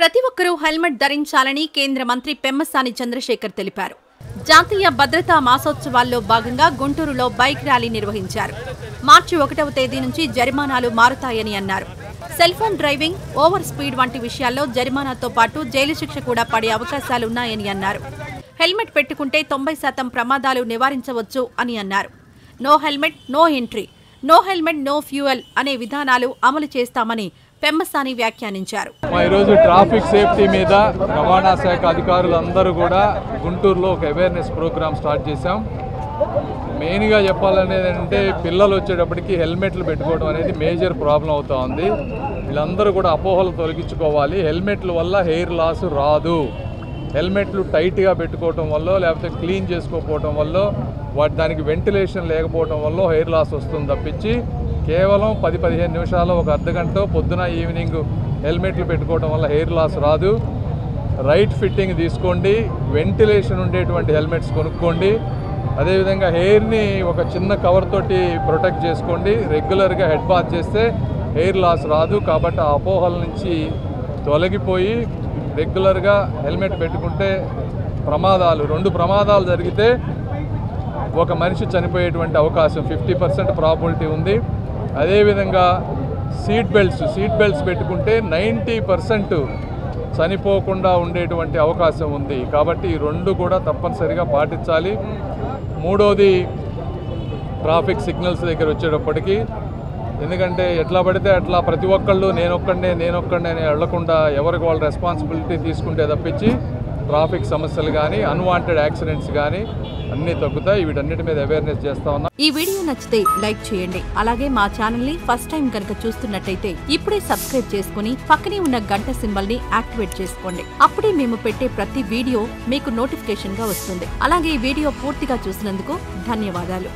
ప్రతి ఒక్కరూ హెల్మెట్ ధరించాలని కేంద్ర మంత్రి పెమ్మసాని చంద్రశేఖర్ తెలిపారు. జాతీయ భద్రతా మాసోత్సవాల్లో భాగంగా గుంటూరులో బైక్ ర్యాలీ నిర్వహించారు. మార్చి 1వ తేదీ నుంచి జరిమానాలు మారుతాయని అన్నారు. Cell phone driving, over speed వంటి విషయాల్లో జరిమానాతో పాటు జైలు శిక్ష కూడా పడే అవకాశాలున్నాయని అన్నారు. హెల్మెట్ పెట్టుకుంటే 90% ప్రమాదాలు నివారించవచ్చు అని అన్నారు. No helmet no entry, no helmet no fuel అనే విధానాలు అమలు చేస్తామని పెమ్మసాని వ్యాఖ్యానించారు. ఈరోజు ట్రాఫిక్ సేఫ్టీ మీద రవాణా శాఖ అధికారులందరూ కూడా గుంటూరులో ఒక అవేర్నెస్ ప్రోగ్రామ్ స్టార్ట్ చేశాం. మెయిన్గా చెప్పాలనేది అంటే పిల్లలు వచ్చేటప్పటికి హెల్మెట్లు పెట్టుకోవడం అనేది మేజర్ ప్రాబ్లం అవుతా ఉంది. వీళ్ళందరూ కూడా అపోహలు తొలగించుకోవాలి. హెల్మెట్ల వల్ల హెయిర్ లాస్ రాదు. హెల్మెట్లు టైట్గా పెట్టుకోవటం వల్ల లేకపోతే క్లీన్ చేసుకోకపోవటం వల్ల దానికి వెంటిలేషన్ లేకపోవటం వల్ల హెయిర్ లాస్ వస్తుంది తప్పించి కేవలం 10-15 నిమిషాలు ఒక అర్ధగంట పొద్దున ఈవినింగ్ హెల్మెట్లు పెట్టుకోవడం వల్ల హెయిర్ లాస్ రాదు. రైట్ ఫిట్టింగ్ తీసుకోండి, వెంటిలేషన్ ఉండేటువంటి హెల్మెట్స్ కొనుక్కోండి. అదేవిధంగా హెయిర్ని ఒక చిన్న కవర్ తోటి ప్రొటెక్ట్ చేసుకోండి. రెగ్యులర్గా హెడ్ బాత్ చేస్తే హెయిర్ లాస్ రాదు. కాబట్టి ఆ అపోహల నుంచి తొలగిపోయి రెగ్యులర్గా హెల్మెట్ పెట్టుకుంటే రెండు ప్రమాదాలు జరిగితే ఒక మనిషి చనిపోయేటువంటి అవకాశం 50% ప్రాబిలిటీ ఉంది. అదేవిధంగా సీట్ బెల్ట్స్ పెట్టుకుంటే 90% చనిపోకుండా ఉండేటువంటి అవకాశం ఉంది. కాబట్టి ఈ రెండు కూడా తప్పనిసరిగా పాటించాలి. మూడోది ట్రాఫిక్ సిగ్నల్స్ దగ్గర వచ్చేటప్పటికి, ఎందుకంటే ఎట్లా పడితే అట్లా ప్రతి ఒక్కళ్ళు నేనొక్కడే అని వెళ్లకుండా ఎవరికి వాళ్ళ రెస్పాన్సిబిలిటీ తీసుకుంటే తప్పించి ట్రాఫిక్ సమస్యలు కానీ అన్వాంటెడ్ యాక్సిడెంట్స్ కానీ అన్నీ తగ్గుతాయి. వీటన్నిటి మీద అవేర్నెస్ చేస్తా ఉన్నాం. ఈ వీడియో నచ్చితే లైక్ చేయండి. అలాగే మా ఛానల్ ని ఫస్ట్ టైం కనుక చూస్తున్నట్టయితే ఇప్పుడే సబ్స్క్రైబ్ చేసుకుని పక్కనే ఉన్న గంట సింబల్ ని యాక్టివేట్ చేసుకోండి. అప్పుడే మేము పెట్టే ప్రతి వీడియో మీకు నోటిఫికేషన్ గా వస్తుంది. అలాగే ఈ వీడియో పూర్తిగా చూసినందుకు ధన్యవాదాలు.